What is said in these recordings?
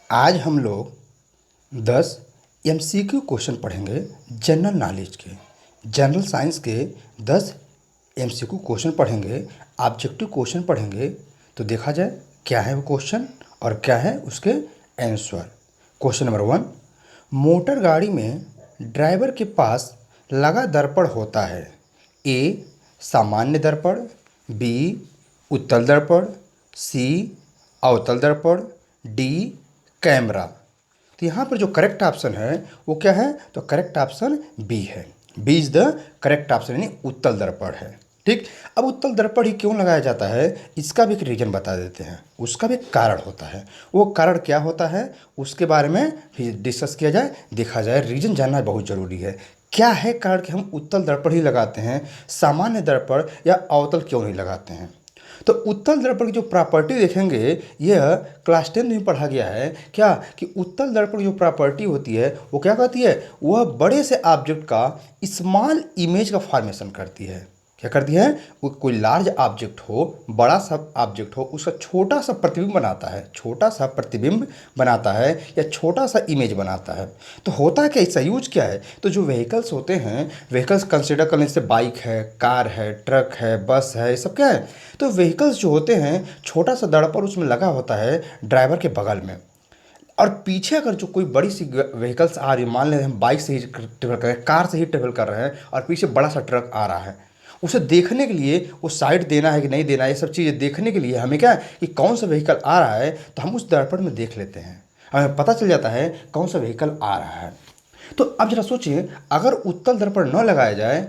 आज हम लोग 10 एमसीक्यू क्वेश्चन पढ़ेंगे। जनरल नॉलेज के, जनरल साइंस के 10 एमसीक्यू क्वेश्चन पढ़ेंगे, ऑब्जेक्टिव क्वेश्चन पढ़ेंगे। तो देखा जाए क्या है वो क्वेश्चन और क्या है उसके आंसर। क्वेश्चन नंबर 1, मोटर गाड़ी में ड्राइवर के पास लगा दर्पण होता है। ए सामान्य दर्पण, बी उत्तल दर्पण, सी अवतल दर्पण, डी कैमरा। तो यहाँ पर जो करेक्ट ऑप्शन है वो क्या है? तो करेक्ट ऑप्शन बी है। B is the correct option, यानी उत्तल दर्पण है। ठीक, अब उत्तल दर्पण ही क्यों लगाया जाता है इसका भी एक रीजन बता देते हैं। उसका भी एक कारण होता है। वो कारण क्या होता है उसके बारे में फिर डिस्कस किया जाए, देखा जाए। रीजन जानना बहुत ज़रूरी है। क्या है कारण कि हम उत्तल दर्पण ही लगाते हैं, सामान्य दर्पण या अवतल क्यों नहीं लगाते हैं? तो उत्तल दर्पण की जो प्रॉपर्टी देखेंगे, यह क्लास 10 में पढ़ा गया है क्या कि उत्तल दर्पण की जो प्रॉपर्टी होती है वो क्या कहती है? वह बड़े से ऑब्जेक्ट का स्मॉल इमेज का फॉर्मेशन करती है। क्या करती है? वो कोई लार्ज ऑब्जेक्ट हो, बड़ा सा ऑब्जेक्ट हो, उसका छोटा सा प्रतिबिंब बनाता है, छोटा सा प्रतिबिंब बनाता है या छोटा सा इमेज बनाता है। तो होता है क्या, इसका यूज क्या है? तो जो व्हीकल्स होते हैं, व्हीकल्स कंसिडर करने से बाइक है, कार है, ट्रक है, बस है, ये सब क्या है? तो व्हीकल्स जो होते हैं, छोटा सा दर्पण उसमें लगा होता है ड्राइवर के बगल में। और पीछे अगर जो कोई बड़ी सी व्हीकल्स आ रही है, मान लें हम बाइक से ही ट्रेवल कर रहे हैं, कार से ही ट्रेवल कर रहे हैं और पीछे बड़ा सा ट्रक आ रहा है, उसे देखने के लिए वो साइड देना है कि नहीं देना है, ये सब चीज़ें देखने के लिए हमें क्या है कि कौन सा व्हीकल आ रहा है तो हम उस दर्पण में देख लेते हैं, हमें पता चल जाता है कौन सा व्हीकल आ रहा है। तो अब जरा सोचिए, अगर उत्तल दर्पण न लगाया जाए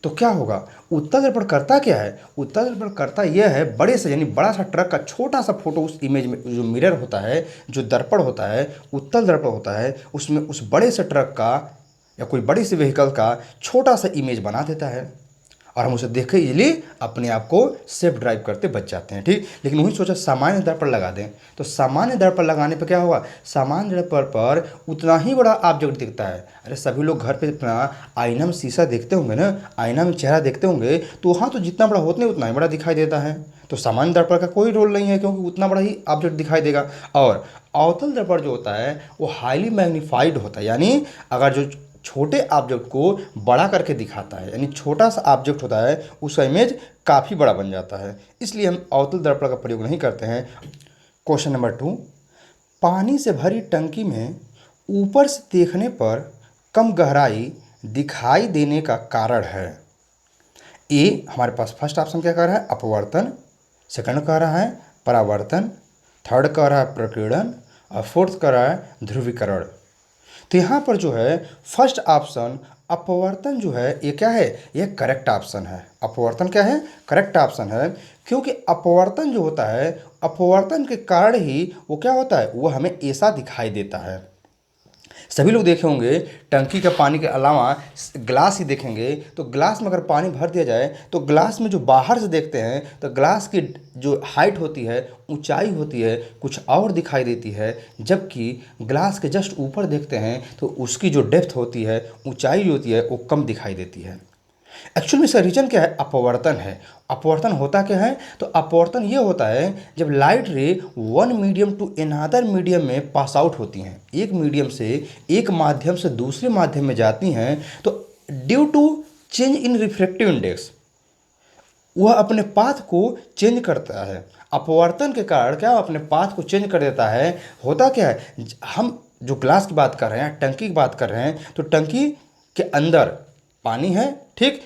तो क्या होगा? उत्तल दर्पण करता क्या है? उत्तल दर्पण करता यह है, बड़े से यानी बड़ा सा ट्रक का छोटा सा फोटो उस इमेज में, जो मिरर होता है, जो दर्पण होता है, उत्तल दर्पण होता है, उसमें उस बड़े से ट्रक का या कोई बड़ी सी व्हीकल का छोटा सा इमेज बना देता है और हम उसे देख के इजीली अपने आप को सेफ ड्राइव करते बच जाते हैं। ठीक, लेकिन वही सोचा सामान्य दर्पण लगा दें, तो सामान्य दर्पण लगाने पर क्या होगा? सामान्य दर्पण पर उतना ही बड़ा ऑब्जेक्ट दिखता है। अरे सभी लोग घर पे अपना आईना में शीशा देखते होंगे ना, आईना में चेहरा देखते होंगे, तो वहाँ तो जितना बड़ा होता है उतना ही बड़ा दिखाई देता है। तो सामान्य दर्पण का कोई रोल नहीं है, क्योंकि उतना बड़ा ही ऑब्जेक्ट दिखाई देगा। और अवतल दर्पण जो होता है वो हाईली मैग्नीफाइड होता है, यानी अगर जो छोटे ऑब्जेक्ट को बड़ा करके दिखाता है, यानी छोटा सा ऑब्जेक्ट होता है उसका इमेज काफ़ी बड़ा बन जाता है, इसलिए हम अवतल दर्पण का प्रयोग नहीं करते हैं। क्वेश्चन नंबर 2, पानी से भरी टंकी में ऊपर से देखने पर कम गहराई दिखाई देने का कारण है। ए हमारे पास फर्स्ट ऑप्शन क्या कह रहा है? अपवर्तन। सेकंड कह रहा है परावर्तन। थर्ड कह रहा है प्रकीर्णन और फोर्थ कह रहा है ध्रुवीकरण। तो यहाँ पर जो है फर्स्ट ऑप्शन अपवर्तन जो है ये क्या है? ये करेक्ट ऑप्शन है। अपवर्तन क्या है? करेक्ट ऑप्शन है, क्योंकि अपवर्तन जो होता है, अपवर्तन के कारण ही वो क्या होता है, वो हमें ऐसा दिखाई देता है। सभी लोग देखे होंगे टंकी का पानी के अलावा ग्लास ही देखेंगे, तो ग्लास में अगर पानी भर दिया जाए तो ग्लास में जो बाहर से देखते हैं तो ग्लास की जो हाइट होती है, ऊंचाई होती है, कुछ और दिखाई देती है, जबकि ग्लास के जस्ट ऊपर देखते हैं तो उसकी जो डेप्थ होती है, ऊंचाई होती है, वो कम दिखाई देती है। एक्चुअल में इसका रीजन क्या है? अपवर्तन है। अपवर्तन होता क्या है? तो अपवर्तन ये होता है जब light ray one medium to another medium में पास आउट होती हैं, एक मीडियम से एक माध्यम से दूसरे माध्यम में जाती हैं, तो due to change in refractive index वह अपने पाथ को चेंज करता है। अपवर्तन के कारण क्या अपने पाथ को चेंज कर देता है। होता क्या है, हम जो ग्लास की बात कर रहे हैं, टंकी की बात कर रहे हैं, तो टंकी के अंदर पानी है, ठीक,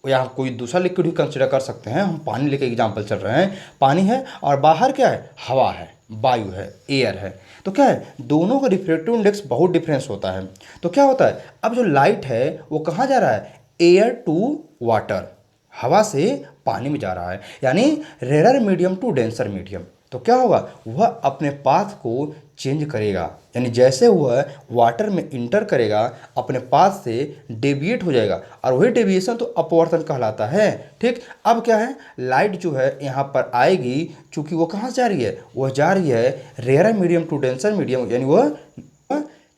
या हम कोई दूसरा लिक्विड भी कंसिडर कर सकते हैं, हम पानी लेके एग्जांपल चल रहे हैं, पानी है और बाहर क्या है? हवा है, वायु है, एयर है। तो क्या है, दोनों का रिफ्रैक्टिव इंडेक्स बहुत डिफरेंस होता है। तो क्या होता है, अब जो लाइट है वो कहाँ जा रहा है? एयर टू वाटर, हवा से पानी में जा रहा है, यानी rare medium to denser medium. तो क्या होगा, वह अपने पाथ को चेंज करेगा, यानी जैसे वह वाटर में इंटर करेगा अपने पाथ से डेविएट हो जाएगा, और वही डेविएशन तो अपवर्तन कहलाता है। ठीक, अब क्या है, लाइट जो है यहाँ पर आएगी, चूंकि वो कहाँ जा रही है? वह जा रही है rare medium to denser medium, यानी वह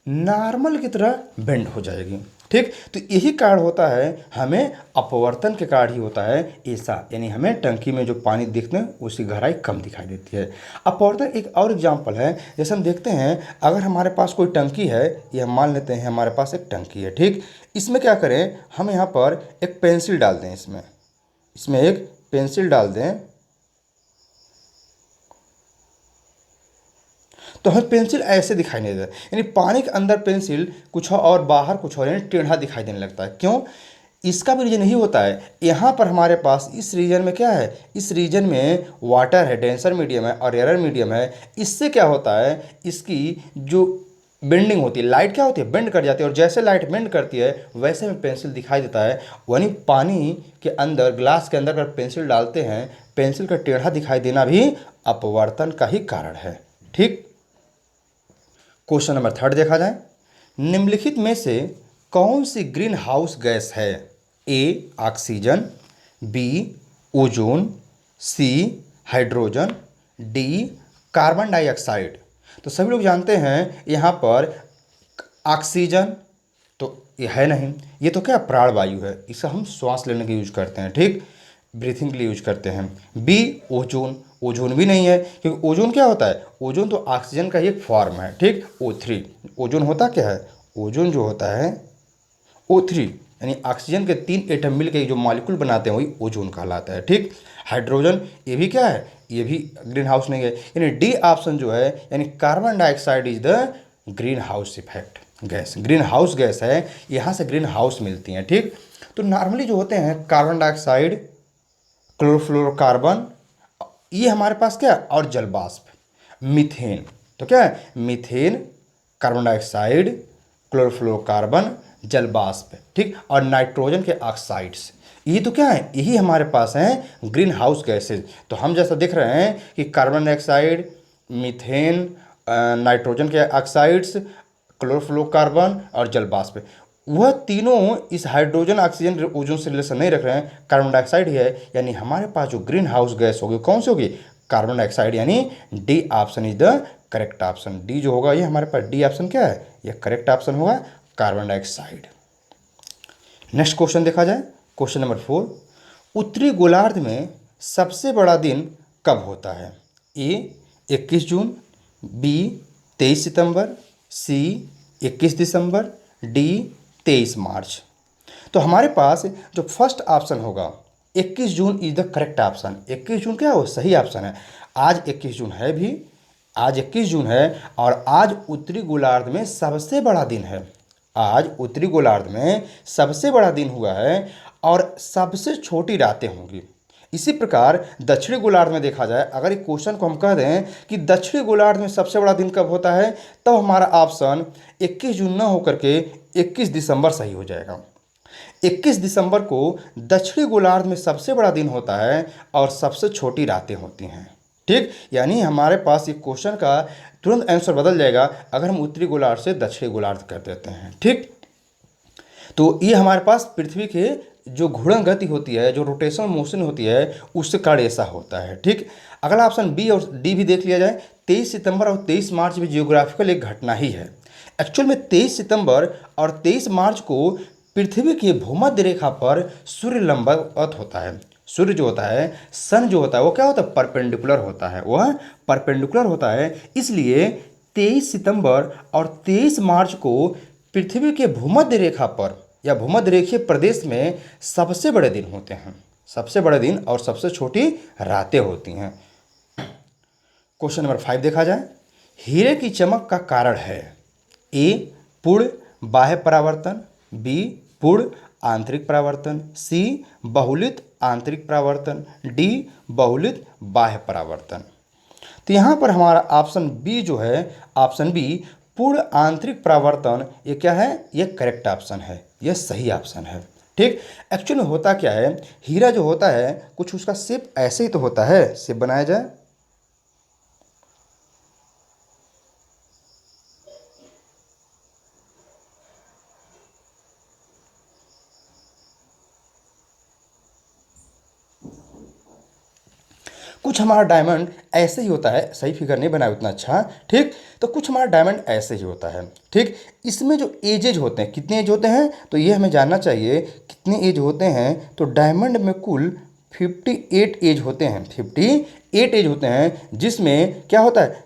नॉर्मल की तरह बेंड हो जाएगी। ठीक, तो यही कारण होता है, हमें अपवर्तन के कारण ही होता है ऐसा, यानी हमें टंकी में जो पानी देखते हैं उसकी गहराई कम दिखाई देती है। अपवर्तन एक और एग्जांपल है, जैसे हम देखते हैं अगर हमारे पास कोई टंकी है, ये हम मान लेते हैं हमारे पास एक टंकी है। ठीक, इसमें क्या करें, हम यहाँ पर एक पेंसिल डाल दें, इसमें इसमें एक पेंसिल डाल दें, तो हमें पेंसिल ऐसे दिखाई नहीं देता, यानी पानी के अंदर पेंसिल कुछ और बाहर कुछ और, यानी टेढ़ा दिखाई देने लगता है। क्यों? इसका भी रीजन यही होता है, यहाँ पर हमारे पास इस रीजन में क्या है, इस रीजन में वाटर है, डेंसर मीडियम है और एयर मीडियम है। इससे क्या होता है, इसकी जो बेंडिंग होती है, लाइट क्या होती है, बेंड कर जाती है, और जैसे लाइट बेंड करती है वैसे में पेंसिल दिखाई देता है। यानी पानी के अंदर, ग्लास के अंदर अगर पेंसिल डालते हैं, पेंसिल का टेढ़ा दिखाई देना भी अपवर्तन का ही कारण है। ठीक, क्वेश्चन नंबर 3 देखा जाए, निम्नलिखित में से कौन सी ग्रीन हाउस गैस है? A oxygen, B ozone, C hydrogen, D carbon dioxide. तो सभी लोग जानते हैं यहाँ पर ऑक्सीजन तो ये है नहीं, ये तो क्या प्राणवायु है, इसे हम श्वास लेने के यूज करते हैं। ठीक, ब्रीथिंग के लिए यूज करते हैं। बी ओजोन, ओजोन भी नहीं है, क्योंकि ओजोन क्या होता है, ओजोन तो ऑक्सीजन का ही एक फॉर्म है। ठीक, O3, ओजोन होता क्या है, ओजोन जो होता है O3, यानी ऑक्सीजन के 3 एटम मिलकर जो मॉलिक्यूल बनाते हैं वही ओजोन कहलाता है। ठीक, हाइड्रोजन ये भी क्या है, ये भी ग्रीन हाउस नहीं है, यानी डी ऑप्शन जो है, यानी carbon dioxide is the green house effect gas, green house gas है, यहाँ से ग्रीन हाउस मिलती हैं। ठीक, तो नॉर्मली जो होते हैं कार्बन डाइऑक्साइड, क्लोरोफ्लोरोकार्बन, ये हमारे पास क्या है, और जल वाष्प, मीथेन। तो क्या है, मीथेन, कार्बन डाइऑक्साइड, क्लोरोफ्लोरोकार्बन, जल वाष्प। ठीक, और नाइट्रोजन के ऑक्साइड्स, ये तो क्या है, यही हमारे पास हैं ग्रीन हाउस गैसेज। तो हम जैसा देख रहे हैं कि कार्बन डाइऑक्साइड, मीथेन, नाइट्रोजन के ऑक्साइड्स, क्लोरोफ्लोरोकार्बन और जल वाष्प, वह तीनों इस हाइड्रोजन ऑक्सीजन ओजोन से रिलेशन नहीं रख रहे हैं, कार्बन डाइऑक्साइड ही है। यानी हमारे पास जो ग्रीन हाउस गैस होगी कौन सी होगी, कार्बन डाइऑक्साइड, यानी D option is the correct option. D जो होगा ये हमारे पास डी ऑप्शन क्या है, ये करेक्ट ऑप्शन होगा, कार्बन डाइऑक्साइड। नेक्स्ट क्वेश्चन देखा जाए, क्वेश्चन नंबर 4, उत्तरी गोलार्ध में सबसे बड़ा दिन कब होता है? ए 21 जून, बी 23 सितंबर, सी 21 दिसंबर, डी 23 मार्च। तो हमारे पास जो फर्स्ट ऑप्शन होगा 21 June is the correct option. 21 जून क्या हो, सही ऑप्शन है। आज 21 जून है भी, आज 21 जून है, और आज उत्तरी गोलार्ध में सबसे बड़ा दिन है। आज उत्तरी गोलार्ध में सबसे बड़ा दिन हुआ है और सबसे छोटी रातें होंगी। इसी प्रकार दक्षिणी गोलार्ध में देखा जाए, अगर एक क्वेश्चन को हम कह दें कि दक्षिणी गोलार्ध में सबसे बड़ा दिन कब होता है, तब हमारा ऑप्शन 21 जून न होकर के 21 दिसंबर सही हो जाएगा। 21 दिसंबर को दक्षिणी गोलार्ध में सबसे बड़ा दिन होता है और सबसे छोटी रातें होती हैं। ठीक, यानी हमारे पास ये क्वेश्चन का तुरंत आंसर बदल जाएगा अगर हम उत्तरी गोलार्ध से दक्षिणी गोलार्ध कर देते हैं। ठीक, तो ये हमारे पास पृथ्वी के जो घूर्णन गति होती है, जो रोटेशनल मोशन होती है, उससे कारण ऐसा होता है। ठीक, अगला ऑप्शन बी और डी भी देख लिया जाए, 23 सितंबर और 23 मार्च भी जियोग्राफिकल एक घटना ही है। एक्चुअल में 23 सितंबर और 23 मार्च को पृथ्वी की भूमध्य रेखा पर सूर्य लंबवत होता है। सूर्य जो होता है, सन जो होता है, वो क्या होता है, परपेंडिकुलर होता है, वह परपेंडिकुलर होता है। इसलिए 23 सितंबर और 23 मार्च को पृथ्वी के भूमध्य रेखा पर या भूमध्य रेखीय प्रदेश में सबसे बड़े दिन होते हैं, सबसे बड़े दिन और सबसे छोटी रातें होती हैं। क्वेश्चन नंबर 5 देखा जाए, हीरे की चमक का कारण है? ए पूर्ण बाह्य परावर्तन, बी पूर्ण आंतरिक परावर्तन, सी बहुलित आंतरिक परावर्तन, डी बहुलित बाह्य परावर्तन। तो यहाँ पर हमारा ऑप्शन बी जो है, ऑप्शन बी पूर्ण आंतरिक परावर्तन, ये क्या है, ये करेक्ट ऑप्शन है, ये सही ऑप्शन है। ठीक, एक्चुअली में होता क्या है, हीरा जो होता है कुछ उसका शेप ऐसे ही तो होता है, शेप बनाया जाए, कुछ हमारा डायमंड ऐसे ही होता है, सही फिगर नहीं बनाया उतना अच्छा, ठीक। तो कुछ हमारा डायमंड ऐसे ही होता है, ठीक। इसमें जो एजेज होते हैं, कितने एज होते हैं, तो ये हमें जानना चाहिए कितने एज होते हैं। तो डायमंड में कुल 58 एज होते हैं, 58 एज होते हैं, जिसमें क्या होता है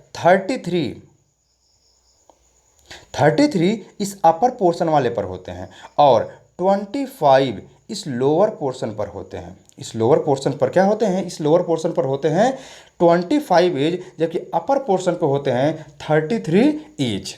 33 इस अपर पोर्शन वाले पर होते हैं और 25 इस लोअर पोर्शन पर होते हैं। इस लोअर पोर्शन पर क्या होते हैं, इस लोअर पोर्शन पर होते हैं 25 एज, जबकि अपर पोर्शन पर होते हैं 33 एज।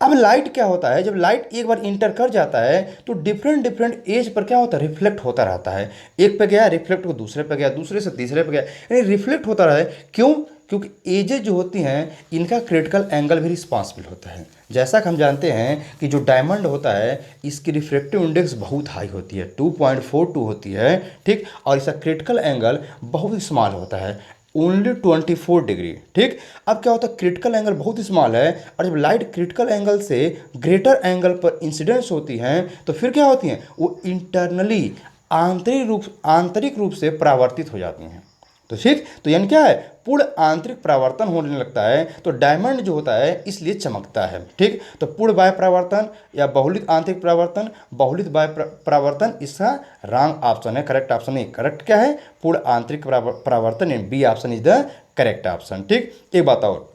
अब लाइट क्या होता है, जब लाइट एक बार इंटर कर जाता है तो डिफरेंट डिफरेंट एज पर क्या होता है, रिफ्लेक्ट होता रहता है। एक पे गया रिफ्लेक्ट हो दूसरे पे गया, दूसरे से तीसरे पे गया, यानी रिफ्लेक्ट होता रहा है। क्यों? क्योंकि एजेज जो होती हैं इनका क्रिटिकल एंगल भी रिस्पॉन्सिबल होता है। जैसा कि हम जानते हैं कि जो डायमंड होता है इसकी रिफ्रेक्टिव इंडेक्स बहुत हाई होती है, 2.42 होती है, ठीक। और इसका क्रिटिकल एंगल बहुत स्मॉल होता है, ओनली 24 डिग्री, ठीक। अब क्या होता है, क्रिटिकल एंगल बहुत ही स्मॉल है और जब लाइट क्रिटिकल एंगल से ग्रेटर एंगल पर इंसिडेंस होती हैं तो फिर क्या होती हैं, वो इंटरनली आंतरिक रूप से परावर्तित हो जाती हैं। तो ठीक, तो यानी क्या है, पूर्ण आंतरिक परावर्तन होने लगता है, तो डायमंड जो होता है इसलिए चमकता है, ठीक। तो पूर्ण बाह्य परावर्तन या बहुलित आंतरिक परावर्तन, बहुलित बाह्य परावर्तन, इसका रॉन्ग ऑप्शन है, करेक्ट ऑप्शन नहीं। करेक्ट क्या है, पूर्ण आंतरिक परावर्तन, B option is the correct option, ठीक। एक बात और,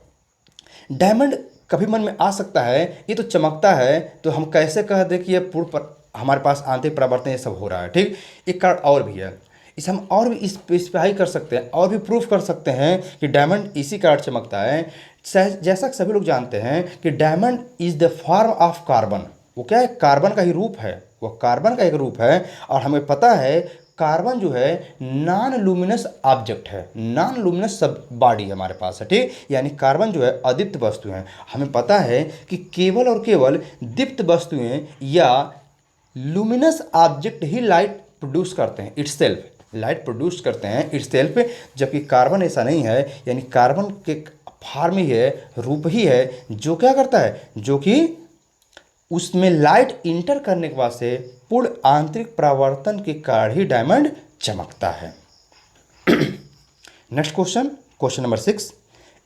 डायमंड कभी मन में आ सकता है ये तो चमकता है, तो हम कैसे कह दें कि ये हमारे पास आंतरिक परावर्तन ये सब हो रहा है, ठीक। एक कारण और भी है, इसे हम और भी स्पेसिफाई कर सकते हैं और भी प्रूफ कर सकते हैं कि डायमंड इसी कारण चमकता है। जैसा कि सभी लोग जानते हैं कि diamond is the form of carbon, वो क्या है, कार्बन का ही रूप है, वो कार्बन का एक रूप है। और हमें पता है कार्बन जो है नॉन लुमिनस ऑब्जेक्ट है, नॉन लुमिनस सब बॉडी हमारे पास है, ठीक। यानी कार्बन जो है अदीप्त वस्तु है। हमें पता है कि केवल और केवल दीप्त वस्तुएं या लुमिनस ऑब्जेक्ट ही लाइट प्रोड्यूस करते हैं, इटसेल्फ लाइट प्रोड्यूस करते हैं इटसेल्फ, जबकि कार्बन ऐसा नहीं है। यानी कार्बन के फॉर्म ही है, रूप ही है, जो क्या करता है, जो कि उसमें लाइट इंटर करने के बाद से पूर्ण आंतरिक परावर्तन के कारण ही डायमंड चमकता है। Next question, question number 6,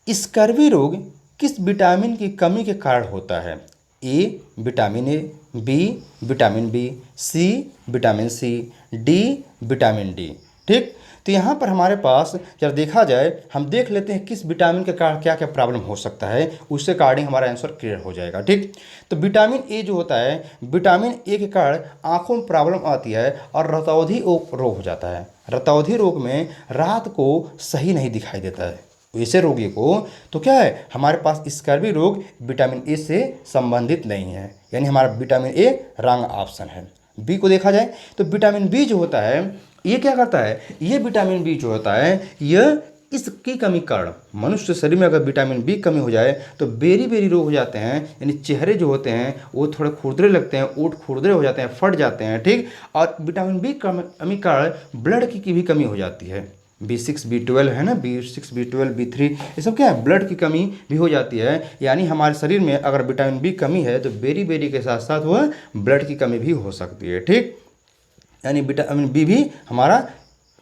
scurvy रोग किस विटामिन की कमी के कारण होता है? A vitamin A, B vitamin B, C vitamin C, D vitamin D, ठीक। तो यहाँ पर हमारे पास जब देखा जाए, हम देख लेते हैं किस विटामिन के कारण क्या क्या प्रॉब्लम हो सकता है, उससे अकॉर्डिंग हमारा आंसर क्लियर हो जाएगा, ठीक। तो विटामिन ए जो होता है, विटामिन ए के कारण आँखों में प्रॉब्लम आती है और रतौंधी रोग हो जाता है। रतौंधी रोग में रात को सही नहीं दिखाई देता है ऐसे रोगी को। तो क्या है, हमारे पास स्कर्वी रोग विटामिन ए से संबंधित नहीं है, यानी हमारा विटामिन ए रॉन्ग ऑप्शन है। बी को देखा जाए तो विटामिन बी जो होता है ये क्या करता है, ये विटामिन बी जो होता है यह इसकी कमी कारण मनुष्य शरीर में अगर विटामिन बी कमी हो जाए तो बेरी बेरी रोग हो जाते हैं, यानी चेहरे जो होते हैं वो थोड़े खुरदरे लगते हैं, ओंठ खुरदरे हो जाते हैं, फट जाते हैं, ठीक। और विटामिन बी कमी कारण ब्लड की भी कमी हो जाती है। B6 B12 है ना, B6 B12 B3 ये सब क्या है, ब्लड की कमी भी हो जाती है। यानी हमारे शरीर में अगर विटामिन बी कमी है तो बेरी बेरी के साथ साथ वह ब्लड की कमी भी हो सकती है, ठीक। यानी विटामिन बी भी हमारा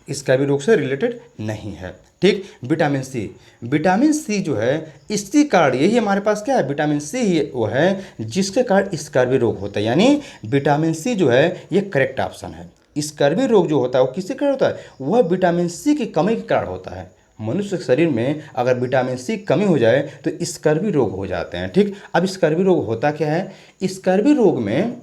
स्कैबी रोग से रिलेटेड नहीं है, ठीक। विटामिन सी जो है इसके कारण यही हमारे पास क्या है, विटामिन सी ही वो है जिसके कारण स्कैबी रोग होता है। यानी विटामिन सी जो है ये करेक्ट ऑप्शन है। स्कर्वी रोग जो होता है वो किसके कारण होता है, वह विटामिन सी की कमी के कारण होता है। मनुष्य के शरीर में अगर विटामिन सी कमी हो जाए तो स्कर्वी रोग हो जाते हैं, ठीक। अब स्कर्वी रोग होता क्या है, स्कर्वी रोग में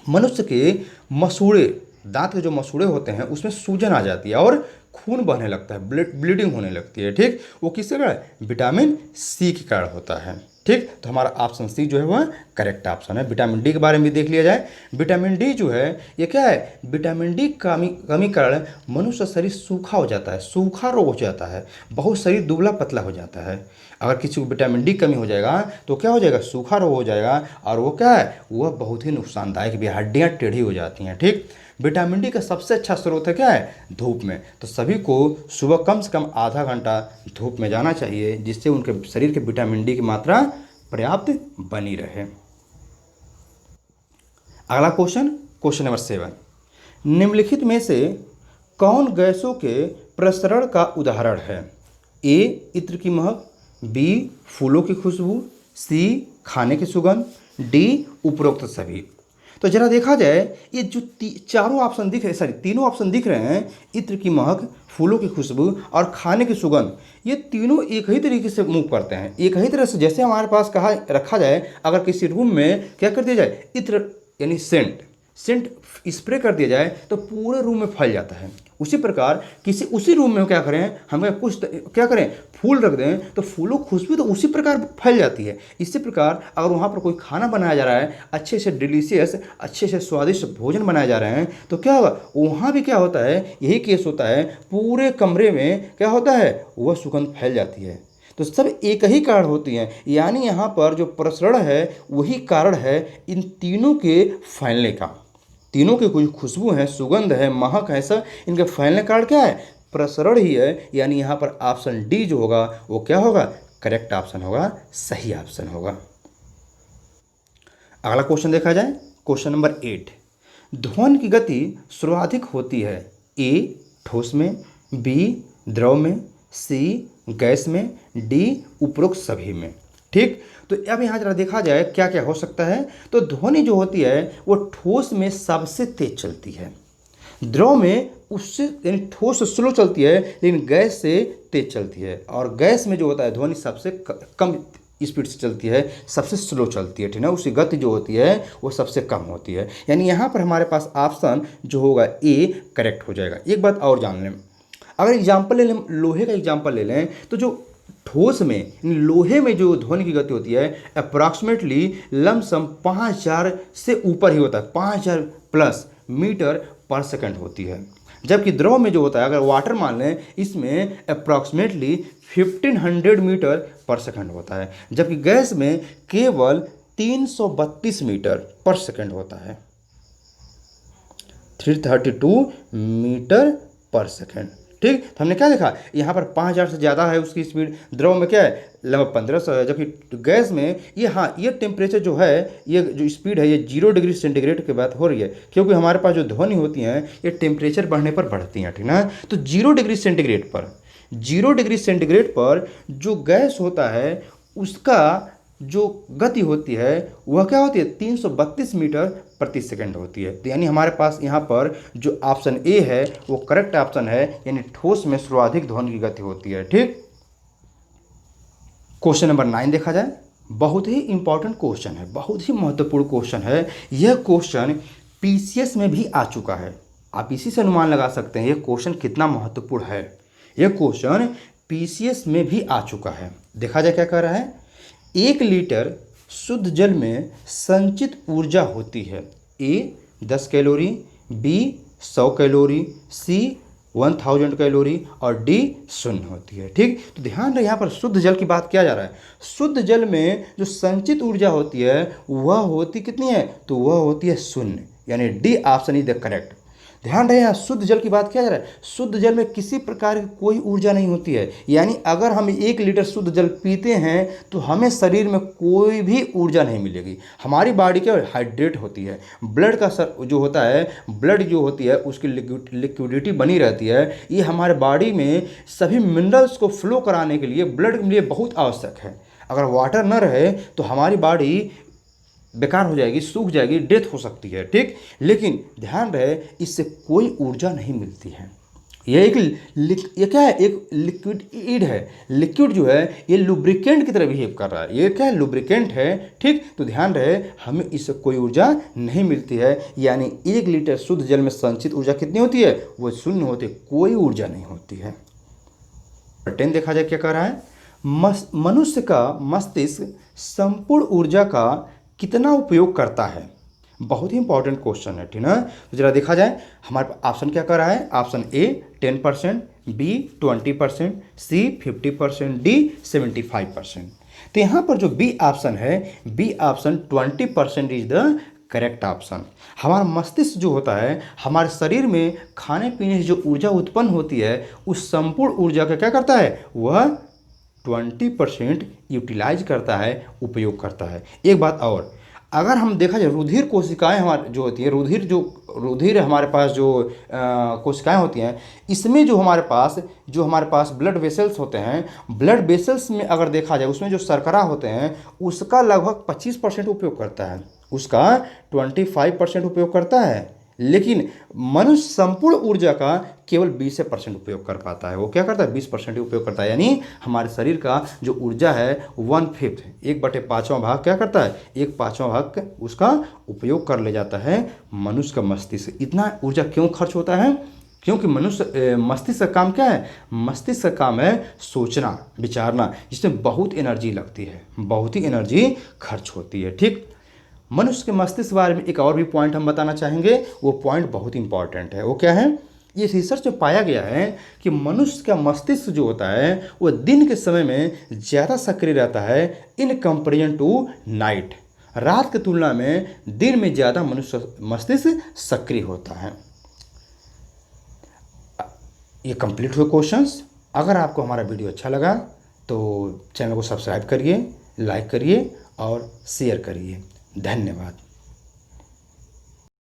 मनुष्य के मसूड़े, दांत के जो मसूड़े होते हैं उसमें सूजन आ जाती है और खून बहने लगता है, ब्लीडिंग होने लगती है, ठीक। वो किसके कारण, विटामिन सी के कारण होता है, ठीक। तो हमारा ऑप्शन सी जो है वह करेक्ट ऑप्शन है। विटामिन डी के बारे में भी देख लिया जाए, विटामिन डी जो है ये क्या है, विटामिन डी कमी कारण मनुष्य शरीर सूखा हो जाता है, सूखा रोग हो जाता है, बहुत शरीर दुबला पतला हो जाता है। अगर किसी को विटामिन डी कमी हो जाएगा तो क्या हो जाएगा, सूखा रोग हो जाएगा, और वो क्या है, वह बहुत ही नुकसानदायक भी, हड्डियाँ टेढ़ी हो जाती हैं, ठीक। विटामिन डी का सबसे अच्छा स्रोत है क्या है, धूप में। तो सभी को सुबह कम से कम आधा घंटा धूप में जाना चाहिए, जिससे उनके शरीर के विटामिन डी की मात्रा पर्याप्त बनी रहे। अगला क्वेश्चन, क्वेश्चन नंबर 7, निम्नलिखित में से कौन गैसों के प्रसरण का उदाहरण है? ए इत्र की महक, बी फूलों की खुशबू, सी खाने की सुगंध, डी उपरोक्त सभी। तो जरा देखा जाए, ये जो चारों ऑप्शन दिख रहे, सॉरी तीनों ऑप्शन दिख रहे हैं, इत्र की महक, फूलों की खुशबू और खाने की सुगंध, ये तीनों एक ही तरीके से मूव करते हैं। एक ही तरह से जैसे हमारे पास कहा रखा जाए, अगर किसी रूम में क्या कर दिया जाए, इत्र यानी सेंट स्प्रे कर दिया जाए तो पूरे रूम में फैल जाता है। उसी प्रकार किसी उसी रूम में क्या करें, हमें कुछ क्या करें, फूल रख दें तो फूलों की खुशबू तो उसी प्रकार फैल जाती है। इसी प्रकार अगर वहाँ पर कोई खाना बनाया जा रहा है, अच्छे से डिलीशियस, अच्छे से स्वादिष्ट भोजन बनाए जा रहे हैं, तो क्या होगा, वहाँ भी क्या होता है, यही केस होता है, पूरे कमरे में क्या होता है, वह सुगंध फैल जाती है। तो सब एक ही कारण होती हैं, यानी यहाँ पर जो प्रसरण है वही कारण है इन तीनों के फैलने का। तीनों की कोई खुशबू है, सुगंध है, महक है, सब इनके फैलने का कारण क्या है, प्रसरण ही है। यानी यहाँ पर ऑप्शन डी जो होगा वो क्या होगा, करेक्ट ऑप्शन होगा, सही ऑप्शन होगा। अगला क्वेश्चन देखा जाए, क्वेश्चन नंबर 8। ध्वनि की गति सर्वाधिक होती है? ए ठोस में, बी द्रव में, सी गैस में, डी उपरोक्त सभी में। ठीक, तो अब यहाँ जरा देखा जाए क्या क्या हो सकता है। तो ध्वनि जो होती है वो ठोस में सबसे तेज चलती है, द्रव में उससे यानी ठोस से स्लो चलती है, लेकिन गैस से तेज चलती है। और गैस में जो होता है ध्वनि सबसे कम स्पीड से चलती है, सबसे स्लो चलती है, ठीक है, उसकी गति जो होती है वो सबसे कम होती है। यानी यहाँ पर हमारे पास ऑप्शन जो होगा ए करेक्ट हो जाएगा। एक बात और जान लें, अगर एग्जाम्पल ले लें, लोहे का एग्जाम्पल ले लें, तो जो ठोस में लोहे में जो ध्वनि की गति होती है अप्रॉक्सीमेटली लमसम 5000 से ऊपर ही होता है, 5000 प्लस मीटर पर सेकंड होती है। जबकि द्रव में जो होता है, अगर वाटर मान लें, इसमें अप्रॉक्सीमेटली 1500 मीटर पर सेकंड होता है, जबकि गैस में केवल 332 मीटर पर सेकंड होता है, 332 मीटर पर सेकंड। ठीक, तो हमने क्या देखा, यहाँ पर 5000 से ज़्यादा है उसकी स्पीड, द्रव में क्या है लगभग 1500 है, जबकि गैस में ये, हाँ, ये टेम्परेचर जो है, ये जो स्पीड है ये 0 डिग्री सेंटीग्रेड की बात हो रही है, क्योंकि हमारे पास जो ध्वनि होती हैं ये टेम्परेचर बढ़ने पर बढ़ती हैं, ठीक ना। तो 0 डिग्री सेंटीग्रेड पर जो गैस होता है उसका जो गति होती है वह क्या होती है, 332 मीटर प्रति सेकंड होती है। तो यानी हमारे पास यहाँ पर जो ऑप्शन ए है वो करेक्ट ऑप्शन है, यानी ठोस में सर्वाधिक ध्वनि की गति होती है। ठीक, क्वेश्चन नंबर 9 देखा जाए, बहुत ही इंपॉर्टेंट क्वेश्चन है, बहुत ही महत्वपूर्ण क्वेश्चन है। यह क्वेश्चन पीसीएस में भी आ चुका है, आप इसी से अनुमान लगा सकते हैं यह क्वेश्चन कितना महत्वपूर्ण है। यह क्वेश्चन पीसीएस में भी आ चुका है। देखा जाए क्या कह रहा है, 1 लीटर शुद्ध जल में संचित ऊर्जा होती है? ए 10 कैलोरी, बी 100 कैलोरी, सी 1000 कैलोरी और डी 0 होती है। ठीक, तो ध्यान रहे यहाँ पर शुद्ध जल की बात किया जा रहा है। शुद्ध जल में जो संचित ऊर्जा होती है वह होती कितनी है, तो वह होती है 0, यानी D option is the correct. ध्यान रहे यहाँ शुद्ध जल की बात किया जा रहा है, शुद्ध जल में किसी प्रकार की कोई ऊर्जा नहीं होती है, यानी अगर हम 1 लीटर शुद्ध जल पीते हैं तो हमें शरीर में कोई भी ऊर्जा नहीं मिलेगी। हमारी बॉडी क्या हाइड्रेट होती है, ब्लड का जो होता है, ब्लड जो होती है उसकी लिक्विडिटी बनी रहती है। ये हमारे बॉडी में सभी मिनरल्स को फ्लो कराने के लिए ब्लड के लिए बहुत आवश्यक है। अगर वाटर न रहे तो हमारी बॉडी बेकार हो जाएगी, सूख जाएगी, डेथ हो सकती है। ठीक, लेकिन ध्यान रहे इससे कोई ऊर्जा नहीं मिलती है। ये क्या है, एक लिक्विड है। लिक्विड जो है ये लुब्रिकेंट की तरह बिहेव कर रहा है, ये क्या है, लुब्रिकेंट है। ठीक, तो ध्यान रहे हमें इससे कोई ऊर्जा नहीं मिलती है, यानी 1 लीटर शुद्ध जल में संचित ऊर्जा कितनी होती है, वो 0 होती है, कोई ऊर्जा नहीं होती है। 10 देखा जाए क्या कह रहा है, मनुष्य का मस्तिष्क संपूर्ण ऊर्जा का कितना उपयोग करता है? बहुत ही इंपॉर्टेंट क्वेश्चन है, ठीक ना। तो जरा देखा जाए हमारे ऑप्शन क्या कर रहा है, option A 10%, B 20%, C 50%, D 75%। तो यहाँ पर जो बी ऑप्शन है, B option 20% is the correct option. हमारा मस्तिष्क जो होता है, हमारे शरीर में खाने पीने से जो ऊर्जा उत्पन्न होती है उस संपूर्ण ऊर्जा का क्या करता है, वह 20% यूटिलाइज करता है, उपयोग करता है। एक बात और, अगर हम देखा जाए रुधिर कोशिकाएं हमारे जो होती है, रुधिर हमारे पास जो कोशिकाएं होती हैं, इसमें जो हमारे पास ब्लड वेसल्स होते हैं, ब्लड वेसल्स में अगर देखा जाए उसमें जो शर्करा होते हैं उसका लगभग 25% उपयोग करता है, उसका 25% उपयोग करता है। लेकिन मनुष्य संपूर्ण ऊर्जा का केवल 20% उपयोग कर पाता है। वो क्या करता है? 20% उपयोग करता है। यानी हमारे शरीर का जो ऊर्जा है 1/5, 1/5वां भाग क्या करता है? 1/5वां भाग उसका उपयोग कर ले जाता है मनुष्य का मस्तिष्क। इतना ऊर्जा क्यों खर्च होता है? क्योंकि मस्तिष्क का काम क्या है? मस्तिष्क का काम है सोचना, विचारना, जिसमें बहुत एनर्जी लगती है, बहुत ही एनर्जी खर्च होती है। ठीक, मनुष्य के मस्तिष्क के बारे में एक और भी पॉइंट हम बताना चाहेंगे। वो पॉइंट बहुत इंपॉर्टेंट है। वो क्या है? ये रिसर्च में पाया गया है कि मनुष्य का मस्तिष्क जो होता है वो दिन के समय में ज़्यादा सक्रिय रहता है इन कंपेरिजन टू नाइट। रात की तुलना में दिन में ज़्यादा मनुष्य मस्तिष्क सक्रिय होता है। ये कंप्लीट हुए क्वेश्चंस। अगर आपको हमारा वीडियो अच्छा लगा तो चैनल को सब्सक्राइब करिए, लाइक करिए और शेयर करिए। धन्यवाद।